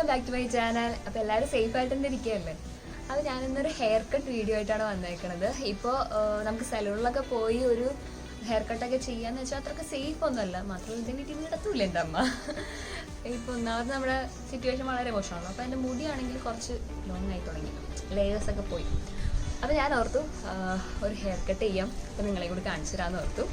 Back to my channel. അപ്പോൾ എല്ലാവരും safe ആയിട്ട് തന്നെ ഇരിക്കുകയല്ലേ. അപ്പോൾ ഞാനിന്നൊരു ഹെയർ കട്ട് വീഡിയോ ആയിട്ടാണ് വന്നേക്കുന്നത്. ഇപ്പോൾ നമുക്ക് സലൂണിലൊക്കെ പോയി ഒരു ഹെയർ കട്ടൊക്കെ ചെയ്യാന്ന് വെച്ചാൽ അത്രയ്ക്ക് സേഫ് ഒന്നുമല്ല. മാത്രമല്ല ഇതിൻ്റെ വീട്ടിൽ നടത്തൂല എൻ്റെ അമ്മ. ഇപ്പോൾ ഒന്നാമത് നമ്മുടെ സിറ്റുവേഷൻ വളരെ മോശമാണല്ലോ. അപ്പോൾ എൻ്റെ മുടിയാണെങ്കിൽ കുറച്ച് ലോങ് ആയി തുടങ്ങി, ലെയേഴ്സൊക്കെ പോയി. അപ്പോൾ ഞാൻ ഓർത്തു ഒരു ഹെയർ കട്ട് ചെയ്യാം, അപ്പോൾ നിങ്ങളെ കൂടി കാണിച്ചു തരാമെന്ന് ഓർത്തു.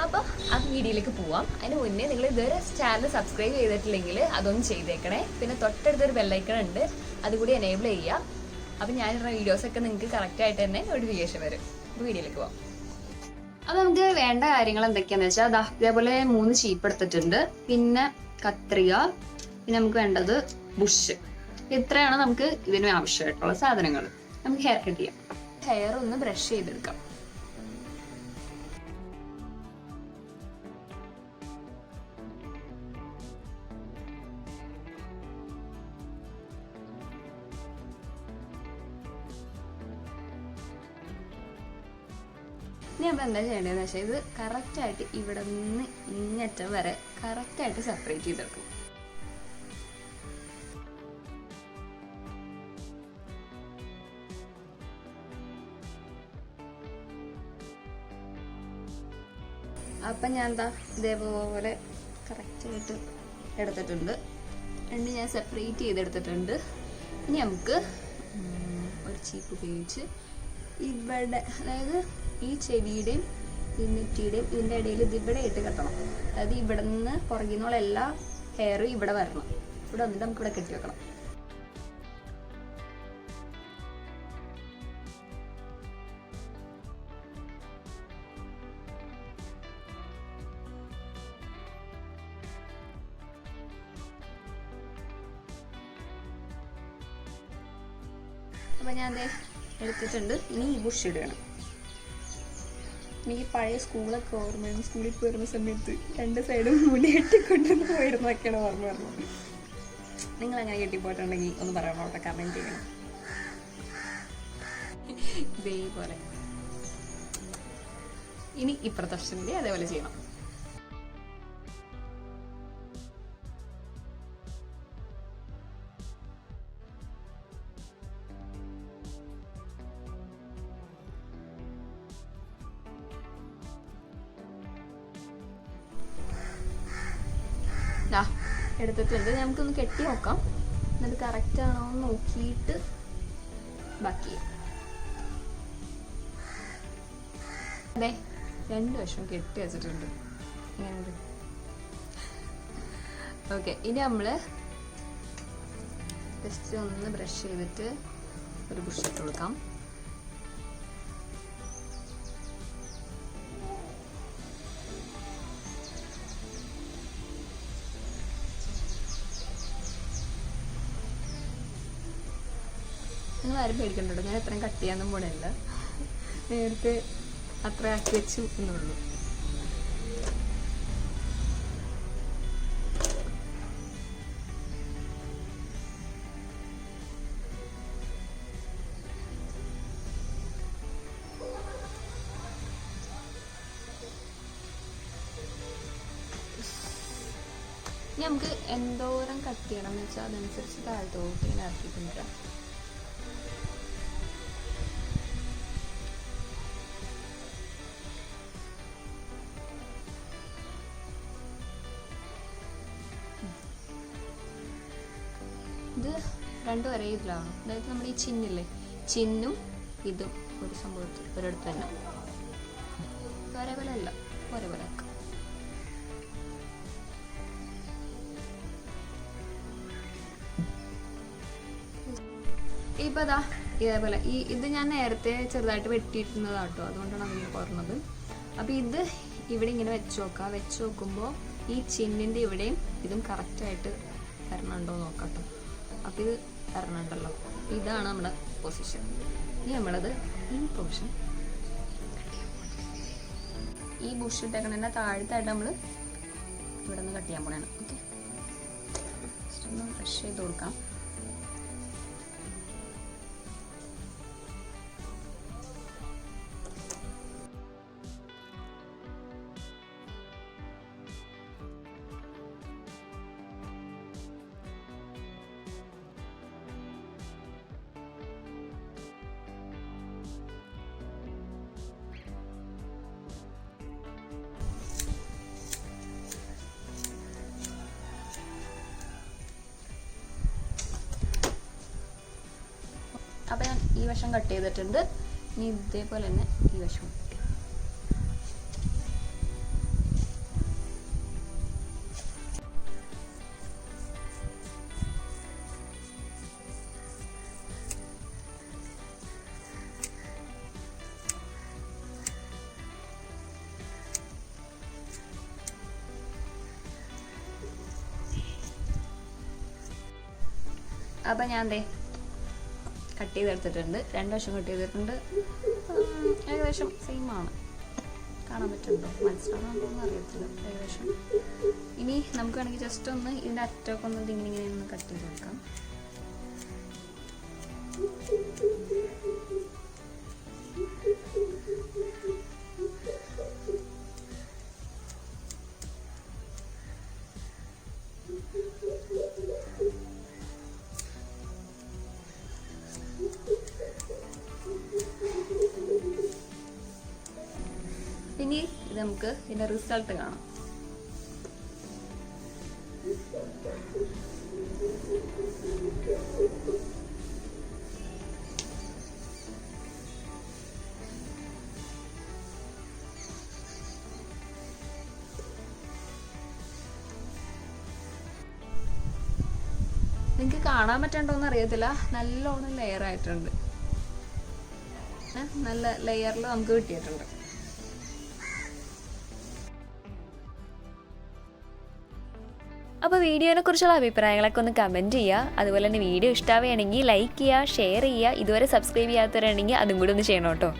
അപ്പോൾ ആ വീഡിയോയിലേക്ക് പോവാം. അതിന് മുന്നേ നിങ്ങൾ ഇതുവരെ ചാനൽ സബ്സ്ക്രൈബ് ചെയ്തിട്ടില്ലെങ്കിൽ അതൊന്നും ചെയ്തേക്കണേ. പിന്നെ തൊട്ടടുത്തൊരു ബെല്ലൈക്കൺ ഉണ്ട്, അതുകൂടി എനേബിൾ ചെയ്യുക. അപ്പം ഞാനിടുന്ന വീഡിയോസൊക്കെ നിങ്ങൾക്ക് കറക്റ്റായിട്ട് തന്നെ നോട്ടിഫിക്കേഷൻ വരും. അപ്പോൾ വീഡിയോയിലേക്ക് പോവാം. അപ്പോൾ നമുക്ക് വേണ്ട കാര്യങ്ങൾ എന്തൊക്കെയാണെന്ന് വെച്ചാൽ ഇതേപോലെ 3 ചീപ്പ് എടുത്തിട്ടുണ്ട്, പിന്നെ കത്രിക, പിന്നെ നമുക്ക് വേണ്ടത് ബുഷ്. ഇത്രയാണ് നമുക്ക് ഇതിന് ആവശ്യമായിട്ടുള്ള സാധനങ്ങൾ. നമുക്ക് ഹെയർ കട്ട് ചെയ്യാം. ഹെയർ ഒന്ന് ബ്രഷ് ചെയ്തെടുക്കാം. ഇനി നമ്മൾ എന്താ ചെയ്യേണ്ടതെന്ന് വെച്ചാൽ ഇത് കറക്റ്റായിട്ട് ഇവിടെ നിന്ന് ഇങ്ങറ്റം വരെ കറക്റ്റായിട്ട് സെപ്പറേറ്റ് ചെയ്തെടുക്കും. അപ്പം ഞാൻ എന്താ ഇതേപോലെ കറക്റ്റായിട്ട് എടുത്തിട്ടുണ്ട്. രണ്ട് ഞാൻ സെപ്പറേറ്റ് ചെയ്തെടുത്തിട്ടുണ്ട്. ഇനി നമുക്ക് ഒരു ചീപ്പ് ഉപയോഗിച്ച് ഇവിടെ, അതായത് ഈ ചെവിയുടെയും ഈ നെറ്റിയുടെയും ഇതിൻ്റെ ഇടയിൽ ഇതിവിടെ ഇട്ട് കെട്ടണം. അതായത് ഇവിടെ നിന്ന് പുറകിൽ നിന്നുള്ള എല്ലാ ഹെയറും ഇവിടെ വരണം. ഇവിടെ വന്നിട്ട് നമുക്ക് ഇവിടെ കെട്ടി വെക്കണം. അപ്പം ഞാൻ അത് എടുത്തിട്ടുണ്ട്. ഇനി ഈ ബുഷ് ഇടുകയാണ്. എനിക്ക് പഴയ സ്കൂളൊക്കെ ഓർമ്മയാണ്. സ്കൂളിൽ പോയിരുന്ന സമയത്ത് 2 സൈഡും മുടി കെട്ടിക്കൊണ്ടിരുന്ന് പോയിരുന്നൊക്കെയാണ് ഓർമ്മ വരുന്നത്. നിങ്ങൾ അങ്ങനെ കെട്ടിപ്പോയിട്ടുണ്ടെങ്കിൽ ഒന്ന് പറയണം, അവിടെ കമൻറ്റ് ചെയ്യണം. ഇതേപോലെ ഇനി ഇപ്പുറത്തെ വശത്തിൻ്റെ അതേപോലെ ചെയ്യണം. എടുത്തിട്ടുണ്ട്. നമുക്കൊന്ന് കെട്ടി നോക്കാം, എന്നിട്ട് കറക്റ്റ് ആണോ എന്ന് നോക്കിയിട്ട് ബാക്കി ചെയ്യാം. അതെ, 2 വശം കെട്ടി വെച്ചിട്ടുണ്ട്. ഇങ്ങനെ ഓക്കെ. ഇനി നമ്മൾ ജസ്റ്റ് ഒന്ന് ബ്രഷ് ചെയ്തിട്ട് ഒരു ബുഷ് ഇട്ട് കൊടുക്കാം. നിങ്ങൾ ആരും പേടിക്കണ്ടോ, ഞാൻ എത്രയും കട്ട് ചെയ്യാനും പോണില്ല. നേരത്തെ അത്ര ആക്കി വെച്ചു എന്നുള്ളൂ. ഇനി നമുക്ക് എന്തോരം കട്ട് ചെയ്യണം എന്ന് വെച്ചാൽ അതനുസരിച്ച് താഴത്തോട്ട് ഇങ്ങനെ ആക്കിയിട്ടുണ്ട്. ഇത് 2 ഒരേ ഇതിലാണ്. അതായത് നമ്മുടെ ഈ ചിന്നില്ലേ, ചിന്നും ഇതും ഒരു സംഭവത്തിൽ ഒരിടത്ത് തന്നെ ഒരേപോലെ അല്ല, ഒരേപോലെ ആക്കാം. ഇപ്പം അതാ ഇതേപോലെ ഇത് ഞാൻ നേരത്തെ ചെറുതായിട്ട് വെട്ടിയിരുന്നതാട്ടോ, അതുകൊണ്ടാണ് അതിന് പറഞ്ഞത്. അപ്പം ഇത് ഇവിടെ ഇങ്ങനെ വെച്ച് നോക്കുമ്പോൾ ഈ ചിന്നിൻ്റെ ഇവിടെയും ഇതും കറക്റ്റായിട്ട് വരണുണ്ടോ നോക്കാട്ടോ. അപ്പം ഇത് വരണുണ്ടല്ലോ, ഇതാണ് നമ്മുടെ പൊസിഷൻ. ഇനി നമ്മളത് ഈ പൊസിഷൻ ഈ ബുഷ് ഇട്ടേക്കണതിൻ്റെ താഴത്തായിട്ട് നമ്മൾ ഇവിടെ നിന്ന് കട്ട് ചെയ്യാൻ പോണേണ്. ഓക്കെ, ജസ്റ്റ് ഒന്ന് ബ്രഷ് ചെയ്ത് കൊടുക്കാം. വശം കട്ട് ചെയ്തിട്ടുണ്ട്. ഇനി ഇതേപോലെ തന്നെ ഈ വശം. അപ്പം ഞാൻ കട്ട് ചെയ്തെടുത്തിട്ടുണ്ട്. 2 വശം കട്ട് ചെയ്തിട്ടുണ്ട്. ഏകദേശം സെയിം ആണ്. കാണാൻ പറ്റുന്നുണ്ടോ? മനസ്സിലാവുന്നുണ്ടോയെന്ന് അറിയത്തില്ല. ഏകദേശം ഇനി നമുക്ക് വേണമെങ്കിൽ ജസ്റ്റ് ഒന്ന് ഇതിൻ്റെ അറ്റമൊക്കെ ഒന്ന് ഇങ്ങനെ ഒന്ന് കട്ട് ചെയ്ത് കൊടുക്കാം. ഇനി ഇത് നമുക്ക് ഇതിൻ്റെ റിസൾട്ട് കാണാം. നിങ്ങൾക്ക് കാണാൻ പറ്റണ്ടോന്ന് അറിയത്തില്ല, നല്ലോണം ലെയർ ആയിട്ടുണ്ട്. നല്ല ലെയറിൽ നമുക്ക് കിട്ടിയിട്ടുണ്ട്. അപ്പോൾ വീഡിയോനെ കുറിച്ചുള്ള അഭിപ്രായങ്ങളൊക്കെ ഒന്ന് കമൻറ്റ് ചെയ്യുക. അതുപോലെ തന്നെ വീഡിയോ ഇഷ്ടമാവുകയാണെങ്കിൽ ലൈക്ക് ചെയ്യുക, ഷെയർ ചെയ്യുക. ഇതുവരെ സബ്സ്ക്രൈബ് ചെയ്യാത്തവരാണെങ്കിൽ അതും കൂടി ഒന്ന് ചെയ്യണം കേട്ടോ.